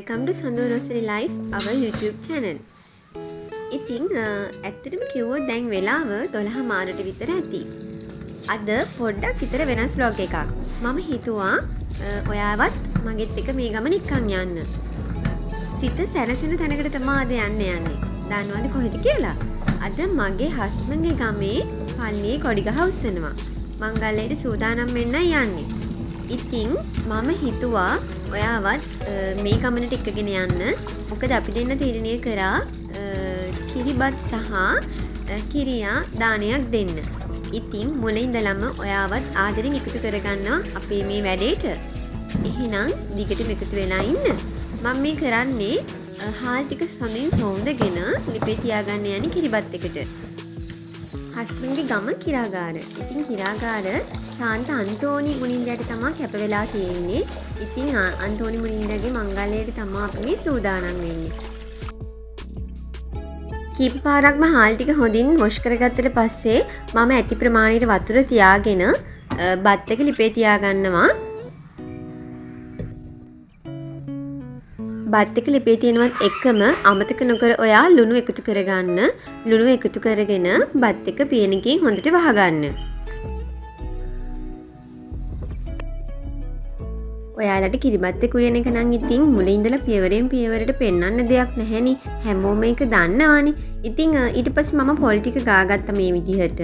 welcome to sandu rosare life our YouTube channel. ඉතින් ඇත්තටම කිව්වොත් දැන් වෙලාව 12 මාරට විතර ඇති. අද පොඩ්ඩක් විතර වෙනස් vlog එකක්. මම හිතුවා ඔයාවත් මගෙත් එක්ක මේ ගමන එක්කන් යන්න. සිත සැනසෙන තැනකට තමයි අද යන්නේ. දන්නවද කොහෙද කියලා? අද මගේ හස්බන්ඩ්ගේ ගමේ පල්ලියේ කොඩි ගහ උස්සනවා. මංගල්‍යයට සූදානම් වෙන්න යන්නේ. ඉතින් මම හිතුවා ඔයාවත් මේ ගමනට එක්කගෙන යන්න. මොකද අපි දෙන්න තීරණය කරා කිරිබත් සහ කිරියා දානයක් දෙන්න. ඉතින් මුලින් ඉඳලම ඔයාවත් ආදරෙන් එකතු කරගන්නවා අපේ මේ වැඩේට. එහෙනම් දිගටම එකතු වෙලා ඉන්න. මම මේ කරන්නේ හාල් ටික සොඳින් සෝඳගෙන ලිපේ තියාගන්න යන්නේ කිරිබත් එකට. හස්බන්ඩ්ගේ ගම කිරාගාර. ඉතින් කිරාගාර සාන්ත අන්තෝනි මුනින්දට තමයි කැප වෙලා තියෙන්නේ. ඉතින් අන්තෝනි මුනින්දගේ මංගල්‍යයට තමයි අපි මේ සූදානම් වෙන්නේ. කීප පාරක්ම හාල් ටික හොඳින් වොෂ් කරගත්තට පස්සේ මම ඇති ප්‍රමාණයට වතුර තියාගෙන බත් එක ලිපේ තියාගන්නවා. බත් එක ලිපේ තියෙනවත් එකම අමතක නොකර ඔයා ලුණු එකතු කරගන්න. ලුණු එකතු කරගෙන බත් එක පියනකින් හොඳට වහගන්න. ඔයාලට කිරිබත් එක උයන එක නම් ඉතින් මුලින් ඉඳලා පියවරෙන් පියවරට පෙන්වන්න දෙයක් නැහැනේ. හැමෝම ඒක දන්නවානේ. ඉතින් ඊට පස්සේ මම පොල් ටික ගාගත්තා මේ විදිහට.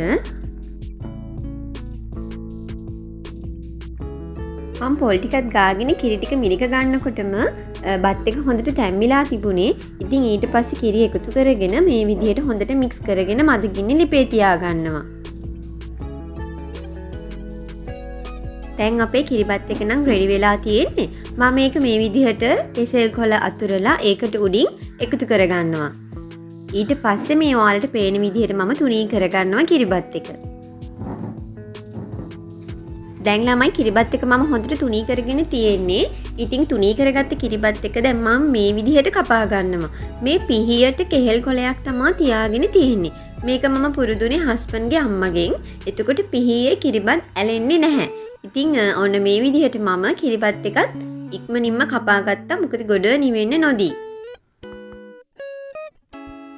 මම පොල් ටිකත් ගාගෙන කිරි ටික මිරික ගන්නකොටම බත් එක හොඳට තැම්මිලා තිබුණේ. ඉතින් ඊට පස්සේ කිරි එකතු කරගෙන මේ විදිහට හොඳට මික්ස් කරගෙන මදගින්නේ ලිපේ තියාගන්නවා. දැන් අපේ කිරිබත් එක නම් රෙඩි වෙලා තියෙන්නේ. මම මේක මේ විදිහට කෙසෙල් කොළ අතුරලා ඒකට උඩින් එකතු කරගන්නවා. ඊට පස්සේ මේ ඔයාලට පේන විදිහට මම තුනී කරගන්නවා කිරිබත් එක. දැන් ළමයි කිරිබත් එක මම හොඳට තුනී කරගෙන තියෙන්නේ. ඉතින් තුනී කරගත්ත කිරිබත් එක දැන් මම මේ විදිහට කපා ගන්නවා. මේ පිහියට කෙහෙල් කොළයක් තමයි තියාගෙන තියෙන්නේ. මේක මම පුරුදුනේ හස්බන්ඩ්ගේ අම්මගෙන්. එතකොට පිහියේ කිරිබත් ඇලෙන්නේ නැහැ. ඉතින් ඔන්න මේ විදිහට මම කිරිබත් එකත් ඉක්මනින්ම කපා ගත්තා. මොකද ගොඩ නිවෙන්න නොදී.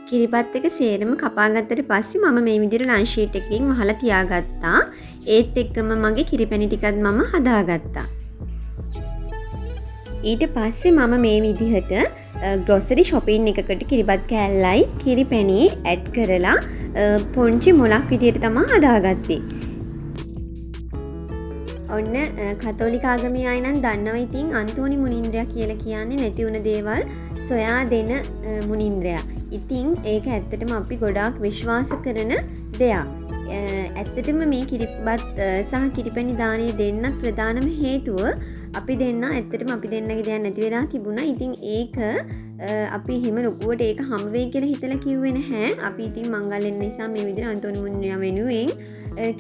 කිරිබත් එක සේරම කපා ගත්තට පස්සේ මම මේ විදිහට ලන්ච් ෂීට් එකකින් වහලා තියාගත්තා. ඒත් එක්කම මගේ කිරිපැණි ටිකත් මම හදාගත්තා. ඊට පස්සේ මම මේ විදිහට ග්‍රොසරි shopping එකකට කිරිබත් කෑල්ලයි කිරිපැණි ඇඩ් කරලා පොන්චි මුලක් විදිහට තමයි හදාගත්තේ. ඔන්න කතෝලික ආගමේ අය නම් දන්නවා ඉතින් අන්තෝනි මුනින්ද්‍රයා කියලා කියන්නේ නැති වුණ දේවල් සොයා දෙන මුනින්ද්‍රයා. ඉතින් ඒක ඇත්තටම අපි ගොඩාක් විශ්වාස කරන දෙයක්. ඇත්තටම මේ කිරිබත් සහ කිරිපැණි දාණය දෙන්නත් ප්‍රධානම හේතුව අපි දෙන්නගේ දෙයක් නැති වෙලා තිබුණා. ඉතින් ඒක අපි හිම ලොකුවට ඒක හම් වෙයි කියලා හිතලා කිව්වේ නැහැ. අපි ඉතින් මංගල්‍යන නිසා මේ විදිහට අන්තෝනි මුනින්ද්‍රයා වෙනුවෙන්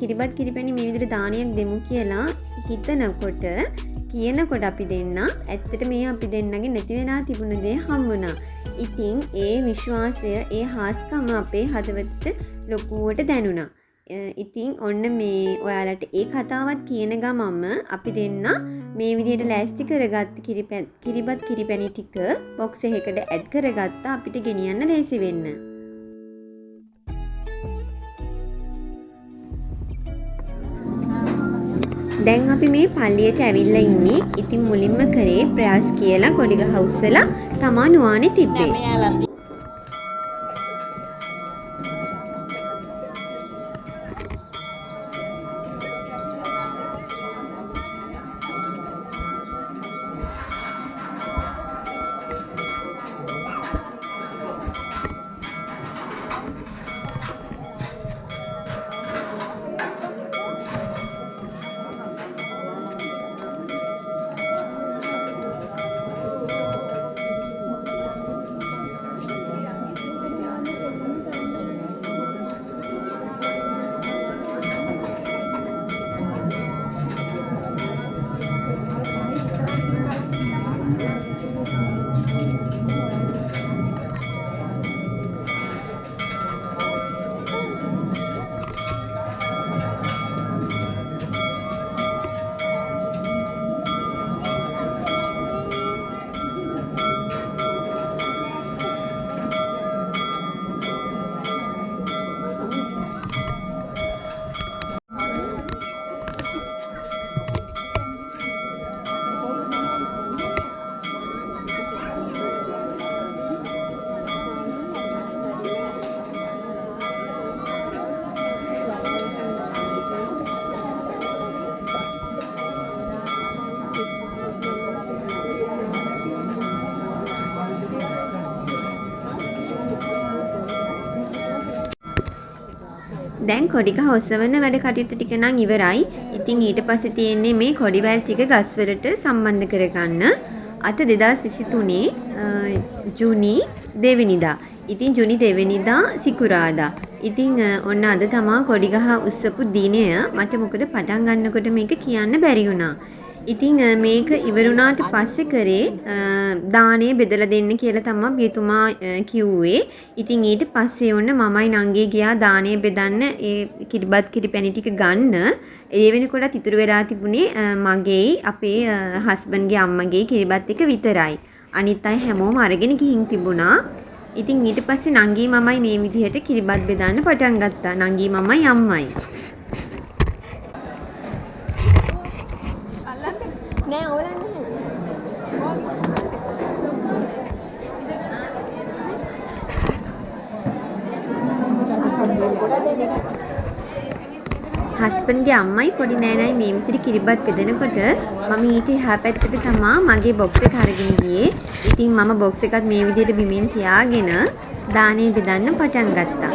කිරිබත් කිරිපැණි මේ විදිහට දානයක් දෙමු කියලා කියනකොට අපි දෙන්න ඇත්තට මේ අපි දෙන්නගේ නැති වෙලා තිබුණ දේ හම්බුණා. ඉතින් ඒ විශ්වාසය ඒ හාස්කම අපේ හදවතට ලොකුවට දැනුණා. ඉතින් ඔන්න මේ ඔයාලට ඒ කතාවත් කියන ගමම අපි දෙන්න මේ විදිහට ලෑස්ති කරගත්ත කිරිබත් කිරිපැණි ටික බොක්ස් එකකට ඇඩ් කරගත්තා අපිට ගෙනියන්න ලේසි වෙන්න. දැන් අපි මේ පල්ලියට ඇවිල්ලා ඉන්නේ. ඉතින් මුලින්ම කරේ ප්‍රයාස් කියලා කොඩි ගහ උස්සලා තමා නුවානේ තිබ්බේ. දැන් කොඩි ගහ ඔසවන වැඩ කටයුතු ටික නම් ඉවරයි. ඉතින් ඊට පස්සේ තියෙන්නේ මේ කොඩි වැල් ටික ගස් වලට සම්බන්ධ කරගන්න. අද 2023 ජූනි 2 වෙනිදා. ඉතින් ජූනි 2 වෙනිදා සිකුරාදා. ඉතින් ඔන්න අද තමා කොඩි ගහ උස්සපු දිනය. මට මොකද පටන් ගන්නකොට මේක කියන්න බැරි වුණා. ඉතින් මේක ඉවරුණාට පස්සේ කරේ දානේ බෙදලා දෙන්න කියලා තමයි බියතුමා කිව්වේ. ඉතින් ඊට පස්සේ ඔන්න මමයි නංගී ගියා දානේ බෙදන්න ඒ කිරිබත් කිරිපැණි ටික ගන්න. ඒ වෙනකොට ඉතුරු වෙලා තිබුණේ මගේ අපේ හස්බන්ඩ්ගේ අම්මගේ කිරිබත් එක විතරයි. අනිත් අය හැමෝම අරගෙන ගිහින් තිබුණා. ඉතින් ඊට පස්සේ නංගී මමයි මේ විදිහට කිරිබත් බෙදන්න පටන් ගත්තා. නංගී මමයි අම්මයි. නෑ ඕලන්න හස්බන්ඩ්ගේ අම්මයි පොඩි නෑනයි මේ විතර කිරිබත් බෙදනකොට මම ඊට එහා පැත්තට තමා මගේ බොක්ස් එක අරගෙන ගියේ. ඉතින් මම බොක්ස් එකත් මේ විදිහට බිමින් තියාගෙන දානේ බෙදන්න පටන් ගත්තා.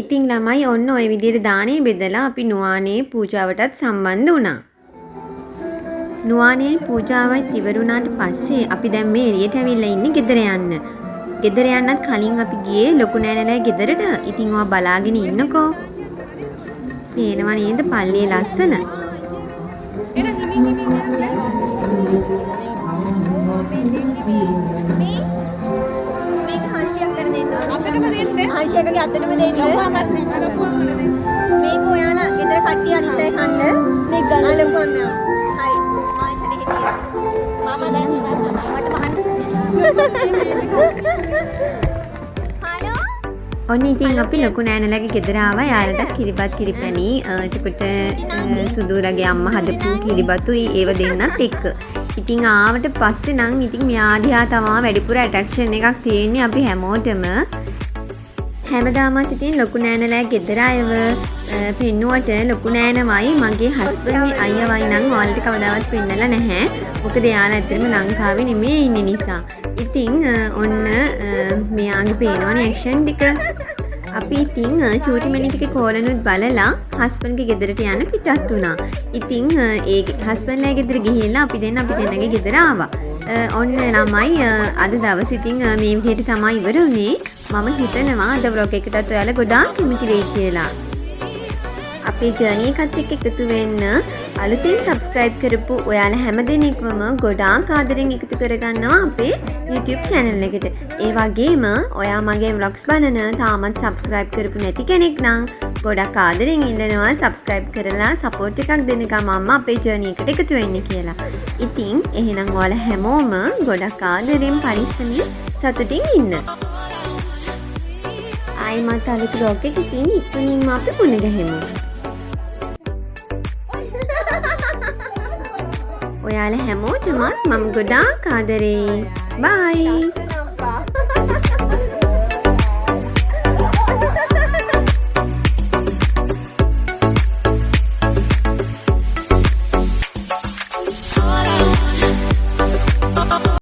ඉතින් ළමයි ඔන්න ඔය විදිහට දානේ බෙදලා අපි නුවානේ පූජාවටත් සම්බන්ධ වුණා. නුවානේ පූජාවත් ඉවරුණාට පස්සේ අපි දැන් මේ එළියට ඇවිල්ලා ඉන්නේ ගෙදර යන්න. ගෙදර යන්නත් කලින් අපි ගියේ ලොකු නෑනලා ගෙදරට. ඉතින් ඔයා බලාගෙන ඉන්නකෝ. පේනවා නේද පල්ලියේ ලස්සන? ආශයකගේ අතටම දෙන්න. මේක ඔයාලා ගෙදර කට්ටිය අනිත් අය කන්න මේක ගන්න ලොකු අම්මයා. හරි. ආශයට හිටියා. මම දැන් මට හලෝ. ඔන්න ඉතින් අපි ලොකු නෑනලාගේ ගෙදර ආවා. යාළුවට කිරිබත් කිරිපැණි එතකොට සුදුරගේ අම්මා හදපු කිරිබතුයි ඒව දෙන්නත් එක්ක. ඉතින් ආවට පස්සේ නම් ඉතින් මෙයා දිහා තමයි වැඩිපුර ඇට්‍රැක්ෂන් එකක් තියෙන්නේ අපි හැමෝටම. හැමදාමත් ඉතින් ලොකු නෑනලා ගෙදර අයව පෙන්නුවට ලොකු නෑනමයි මගේ හස්බන්ඩ්ගේ අයියවයි නම් ඔයාලට කවදාවත් පෙන්නලා නැහැ. මොකද එයාලා ඇත්තටම ලංකාවේ නෙමෙයි ඉන්නේ නිසා. ඉතින් ඔන්න මෙයාගේ පේනවනේ ඇක්ෂන් ටික. අපි ඉතින් චූටි මිනිහගේ කෝලනුත් බලලා හස්බන්ඩ්ගේ ගෙදරට යන්න පිටත් වුණා. ඉතින් ඒ හස්බන්ඩ්ලා ගෙදර ගිහිල්ලා අපි දෙන්නගේ ගෙදර ආවා. ඔන්න ළමයි අද දවස් ඉතින් මේ විදිහට තමයි ඉවර වුණේ. මම හිතනවා අද vlog එකටත් ඔයාලා ගොඩාක් කැමති වෙයි කියලා. අපේ ජර්නි එකත් එක්ක එකතු වෙන්න අලුතින් subscribe කරපු ඔයාලා හැමදෙනෙක්වම ගොඩාක් ආදරෙන් එකතු කරගන්නවා අපේ YouTube channel එකට. ඒ වගේම ඔයා මගේ vlogs බලන තාමත් subscribe කරපු නැති කෙනෙක් නම් ගොඩක් ආදරෙන් ඉල්ලනවා subscribe කරලා support එකක් දෙන්න ගමම්ම අපේ ජර්නි එකට එකතු වෙන්න කියලා. ඉතින් එහෙනම් ඔයාලා හැමෝම ගොඩක් ආදරෙන් පරිස්සමින් සතුටින් ඉන්න. ආයිමත් අලුත් vlog එකකින් ඉක්මනින්ම අපි මුණ ගැහෙමු. ඔයාලා හැමෝටමත් මම ගොඩාක් ආදරෙයි. බයි.